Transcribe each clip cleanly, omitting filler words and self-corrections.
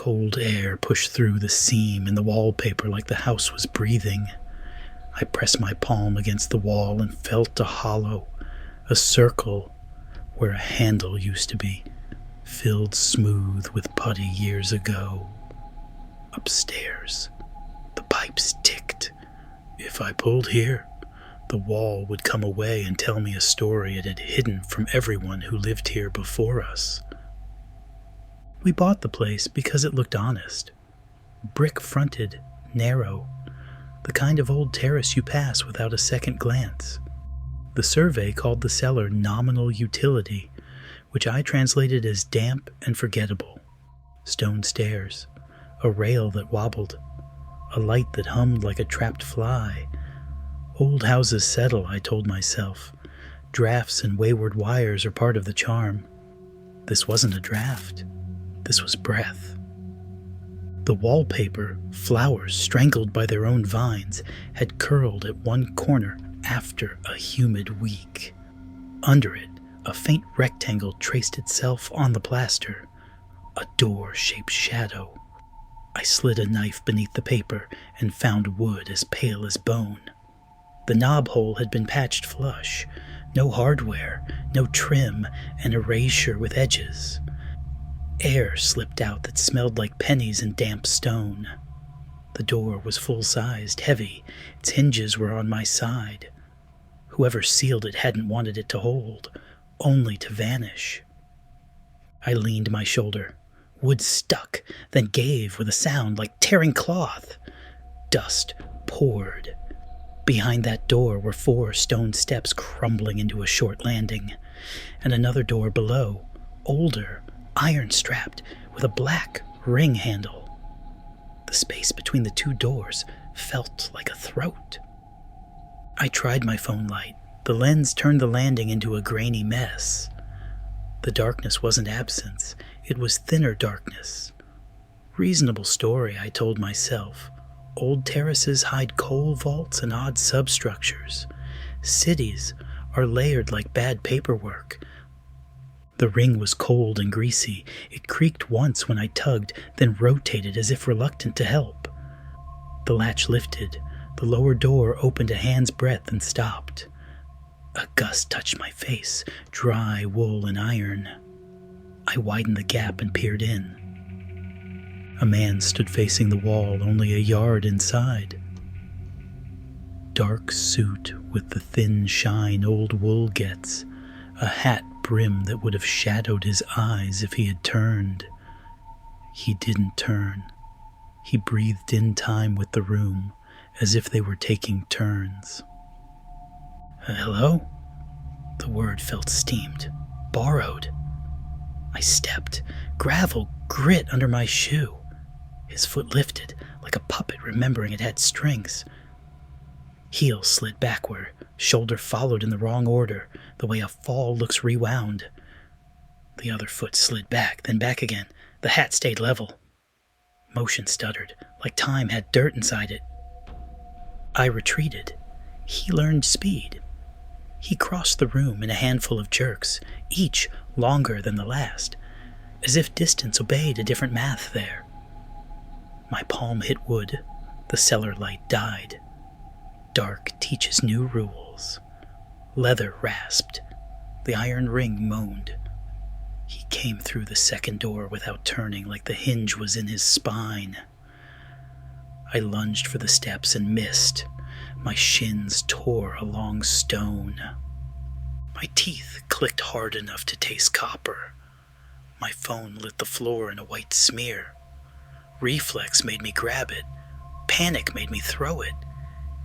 Cold air pushed through the seam in the wallpaper like the house was breathing. I pressed my palm against the wall and felt a hollow, a circle where a handle used to be, filled smooth with putty years ago. Upstairs, the pipes ticked. If I pulled here, the wall would come away and tell me a story it had hidden from everyone who lived here before us. We bought the place because it looked honest. Brick-fronted, narrow, the kind of old terrace you pass without a second glance. The survey called the cellar nominal utility, which I translated as damp and forgettable. Stone stairs, a rail that wobbled, a light that hummed like a trapped fly. Old houses settle, I told myself. Drafts and wayward wires are part of the charm. This wasn't a draft. This was breath. The wallpaper, flowers strangled by their own vines, had curled at one corner after a humid week. Under it, a faint rectangle traced itself on the plaster, a door-shaped shadow. I slid a knife beneath the paper and found wood as pale as bone. The knob hole had been patched flush. No hardware, no trim, and erasure with edges. Air slipped out that smelled like pennies and damp stone. The door was full-sized, heavy. Its hinges were on my side. Whoever sealed it hadn't wanted it to hold, only to vanish. I leaned my shoulder. Wood stuck, then gave with a sound like tearing cloth. Dust poured. Behind that door were 4 stone steps crumbling into a short landing, and another door below, older, iron-strapped, with a black ring handle. The space between the 2 doors felt like a throat. I tried my phone light. The lens turned the landing into a grainy mess. The darkness wasn't absence. It was thinner darkness. Reasonable story, I told myself. Old terraces hide coal vaults and odd substructures. Cities are layered like bad paperwork. The ring was cold and greasy. It creaked once when I tugged, then rotated as if reluctant to help. The latch lifted. The lower door opened a hand's breadth and stopped. A gust touched my face, dry wool and iron. I widened the gap and peered in. A man stood facing the wall, only a yard inside. Dark suit with the thin shine old wool gets, a hat brim that would have shadowed his eyes if he had turned. He didn't turn. He breathed in time with the room, as if they were taking turns. Hello? The word felt steamed, borrowed. I stepped, gravel grit under my shoe. His foot lifted, like a puppet remembering it had strings. Heel slid backward, shoulder followed in the wrong order, the way a fall looks rewound. The other foot slid back, then back again. The hat stayed level. Motion stuttered, like time had dirt inside it. I retreated. He learned speed. He crossed the room in a handful of jerks, each longer than the last, as if distance obeyed a different math there. My palm hit wood. The cellar light died. Dark teaches new rules. Leather rasped. The iron ring moaned. He came through the second door without turning, like the hinge was in his spine. I lunged for the steps and missed. My shins tore along stone. My teeth clicked hard enough to taste copper. My phone lit the floor in a white smear. Reflex made me grab it. Panic made me throw it.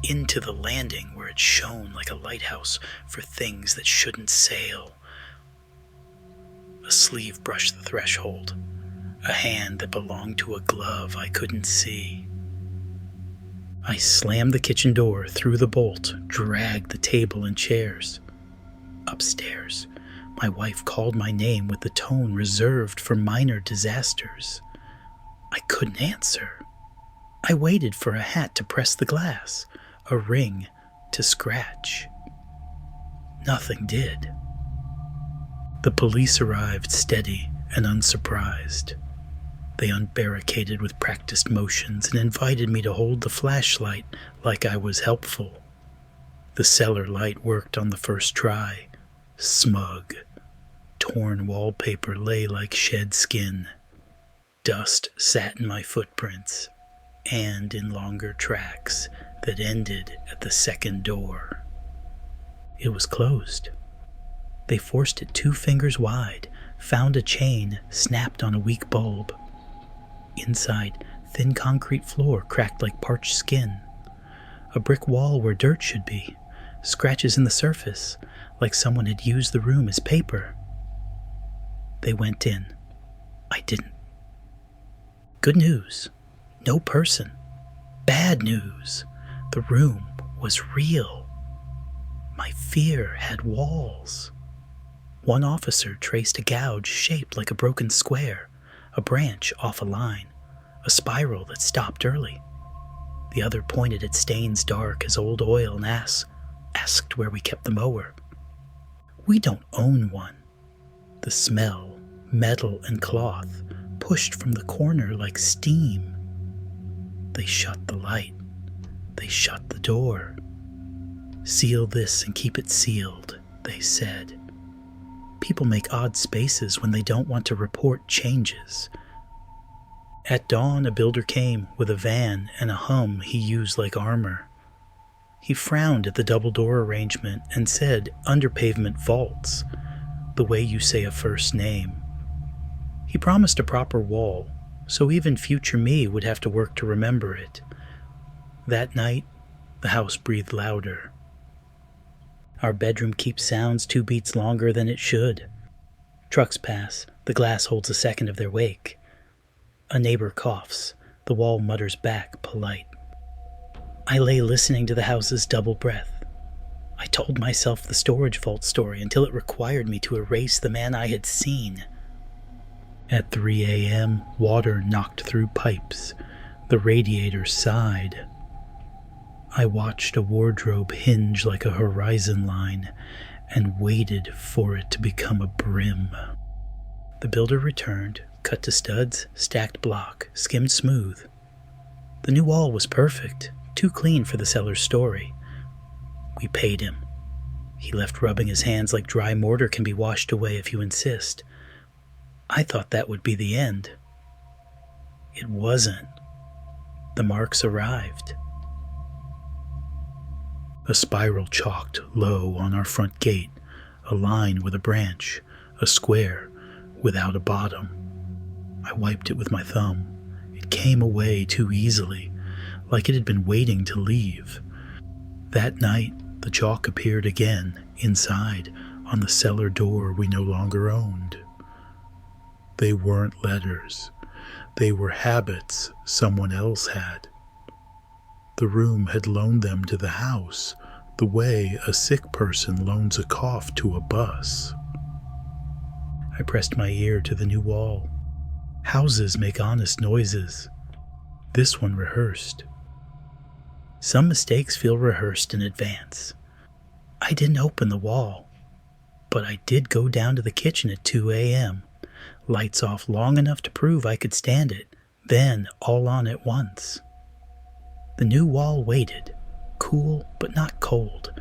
Into the landing where it shone like a lighthouse for things that shouldn't sail. A sleeve brushed the threshold. A hand that belonged to a glove I couldn't see. I slammed the kitchen door, threw the bolt, dragged the table and chairs. Upstairs, my wife called my name with the tone reserved for minor disasters. I couldn't answer. I waited for a hat to press the glass, a ring to scratch. Nothing did. The police arrived steady and unsurprised. They unbarricaded with practiced motions and invited me to hold the flashlight like I was helpful. The cellar light worked on the first try. Smug. Torn wallpaper lay like shed skin. Dust sat in my footprints, and in longer tracks that ended at the second door. It was closed. They forced it 2 fingers wide, found a chain snapped on a weak bulb. Inside, thin concrete floor cracked like parched skin. A brick wall where dirt should be. Scratches in the surface, like someone had used the room as paper. They went in. I didn't. Good news. No person. Bad news. The room was real. My fear had walls. One officer traced a gouge shaped like a broken square, a branch off a line, a spiral that stopped early. The other pointed at stains dark as old oil and asked where we kept the mower. We don't own one. The smell, metal and cloth, pushed from the corner like steam. They shut the light. They shut the door. Seal this and keep it sealed, they said. People make odd spaces when they don't want to report changes. At dawn, a builder came with a van and a hum he used like armor. He frowned at the double door arrangement and said under pavement vaults, the way you say a first name. He promised a proper wall, so even future me would have to work to remember it. That night, the house breathed louder. Our bedroom keeps sounds 2 beats longer than it should. Trucks pass, the glass holds a second of their wake. A neighbor coughs, the wall mutters back, polite. I lay listening to the house's double breath. I told myself the storage vault story until it required me to erase the man I had seen. At 3 a.m., water knocked through pipes. The radiator sighed. I watched a wardrobe hinge like a horizon line and waited for it to become a brim. The builder returned, cut to studs, stacked block, skimmed smooth. The new wall was perfect, too clean for the seller's story. We paid him. He left rubbing his hands like dry mortar can be washed away if you insist. I thought that would be the end. It wasn't. The marks arrived. A spiral chalked low on our front gate, a line with a branch, a square without a bottom. I wiped it with my thumb. It came away too easily, like it had been waiting to leave. That night, the chalk appeared again, inside, on the cellar door we no longer owned. They weren't letters. They were habits someone else had. The room had loaned them to the house, the way a sick person loans a cough to a bus. I pressed my ear to the new wall. Houses make honest noises. This one rehearsed. Some mistakes feel rehearsed in advance. I didn't open the wall, but I did go down to the kitchen at 2 a.m., lights off long enough to prove I could stand it, then all on at once. The new wall waited, cool but not cold.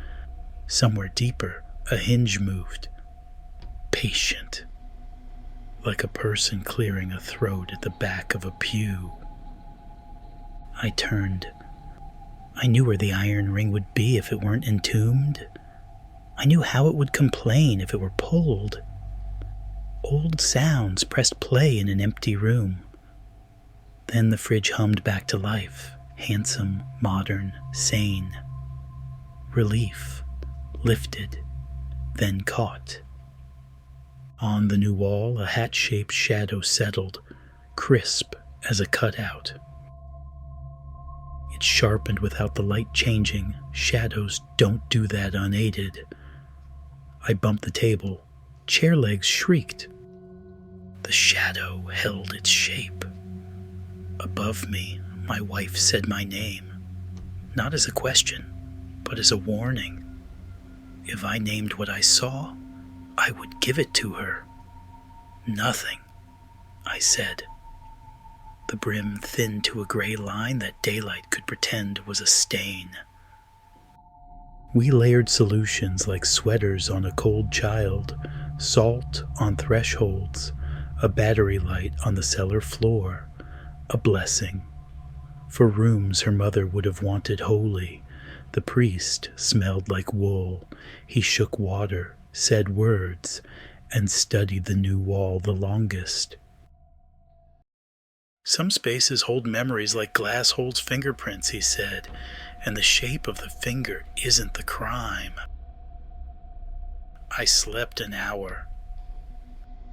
Somewhere deeper, a hinge moved. Patient. Like a person clearing a throat at the back of a pew. I turned. I knew where the iron ring would be if it weren't entombed. I knew how it would complain if it were pulled. Old sounds pressed play in an empty room. Then the fridge hummed back to life, handsome, modern, sane. Relief, lifted, then caught. On the new wall, a hat-shaped shadow settled, crisp as a cutout. It sharpened without the light changing. Shadows don't do that unaided. I bumped the table. Chair legs shrieked. The shadow held its shape. Above me, my wife said my name, not as a question, but as a warning. If I named what I saw, I would give it to her. Nothing, I said. the brim thinned to a gray line that daylight could pretend was a stain. We layered solutions like sweaters on a cold child, salt on thresholds, a battery light on the cellar floor, a blessing. For rooms her mother would have wanted holy, the priest smelled like wool. He shook water, said words, and studied the new wall the longest. Some spaces hold memories like glass holds fingerprints, he said, and the shape of the finger isn't the crime. I slept an hour.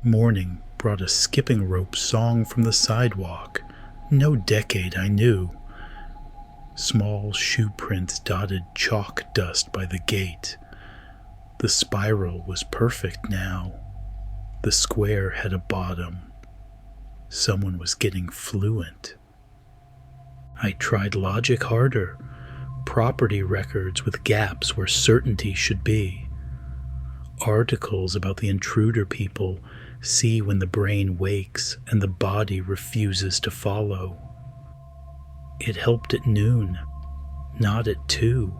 Morning brought a skipping rope song from the sidewalk. No decade I knew. Small shoe prints dotted chalk dust by the gate. The spiral was perfect now. The square had a bottom. Someone was getting fluent. I tried logic harder. Property records with gaps where certainty should be. Articles about the intruder people see when the brain wakes and the body refuses to follow. It helped at noon, not at 2.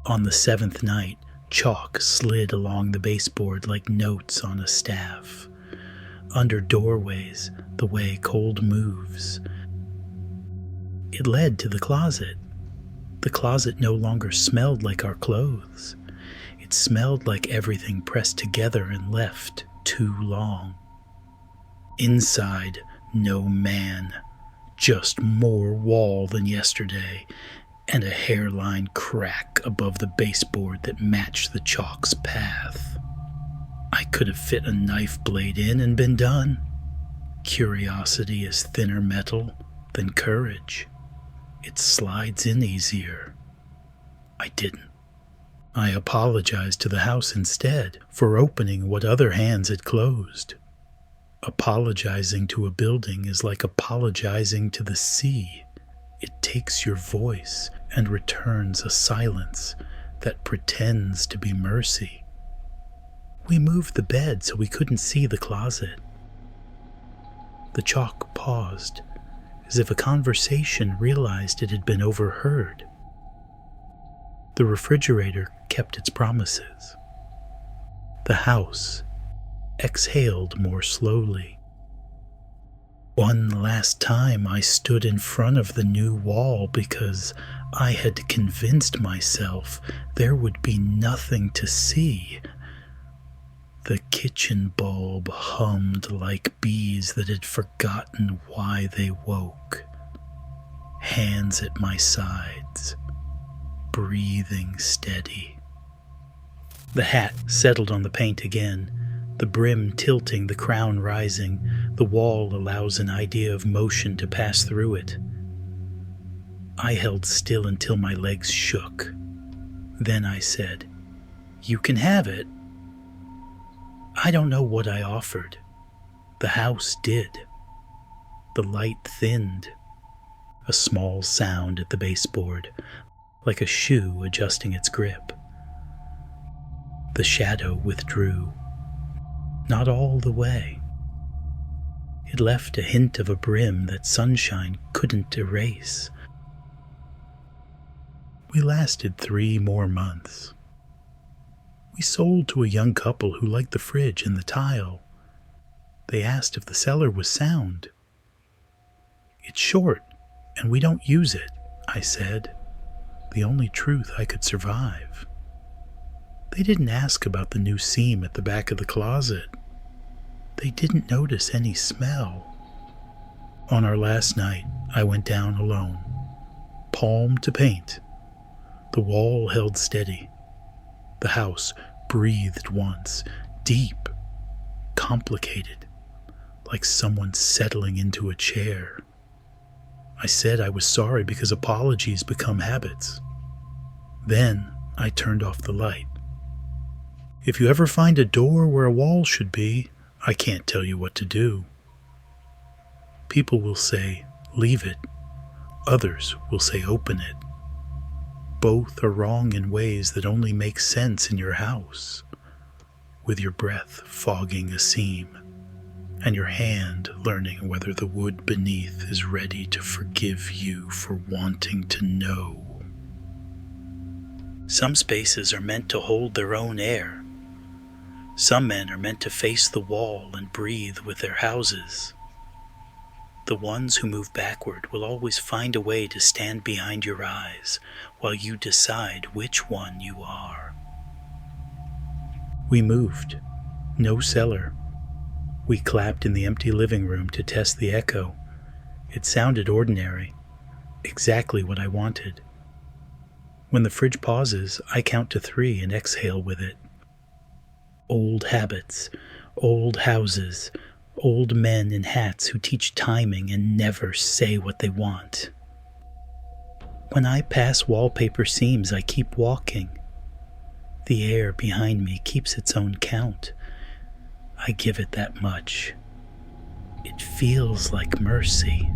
On the 7th night, chalk slid along the baseboard like notes on a staff. Under doorways, the way cold moves. It led to the closet. The closet no longer smelled like our clothes. It smelled like everything pressed together and left too long. Inside, no man. Just more wall than yesterday, and a hairline crack above the baseboard that matched the chalk's path. I could have fit a knife blade in and been done. Curiosity is thinner metal than courage. It slides in easier. I didn't. I apologized to the house instead for opening what other hands had closed. Apologizing to a building is like apologizing to the sea. It takes your voice and returns a silence that pretends to be mercy. We moved the bed so we couldn't see the closet. The chalk paused, as if a conversation realized it had been overheard. The refrigerator kept its promises. The house exhaled more slowly. One last time I stood in front of the new wall because I had convinced myself there would be nothing to see. The kitchen bulb hummed like bees that had forgotten why they woke. Hands at my sides, breathing steady. The hat settled on the paint again, the brim tilting, the crown rising. The wall allows an idea of motion to pass through it. I held still until my legs shook. Then I said, "You can have it." I don't know what I offered. The house did. The light thinned. A small sound at the baseboard, like a shoe adjusting its grip. The shadow withdrew. Not all the way. It left a hint of a brim that sunshine couldn't erase. We lasted 3 more months. We sold to a young couple who liked the fridge and the tile. They asked if the cellar was sound. "It's short, and we don't use it," I said, the only truth I could survive. They didn't ask about the new seam at the back of the closet. They didn't notice any smell. On our last night, I went down alone, palm to paint. The wall held steady. The house breathed once, deep, complicated, like someone settling into a chair. I said I was sorry because apologies become habits. Then I turned off the light. If you ever find a door where a wall should be, I can't tell you what to do. People will say, leave it. Others will say, open it. Both are wrong in ways that only make sense in your house, with your breath fogging a seam, and your hand learning whether the wood beneath is ready to forgive you for wanting to know. Some spaces are meant to hold their own air. Some men are meant to face the wall and breathe with their houses. The ones who move backward will always find a way to stand behind your eyes while you decide which one you are. We moved. No cellar. We clapped in the empty living room to test the echo. It sounded ordinary. Exactly what I wanted. When the fridge pauses, I count to 3 and exhale with it. Old habits, old houses, old men in hats who teach timing and never say what they want. When I pass wallpaper seams, I keep walking. The air behind me keeps its own count. I give it that much. It feels like mercy.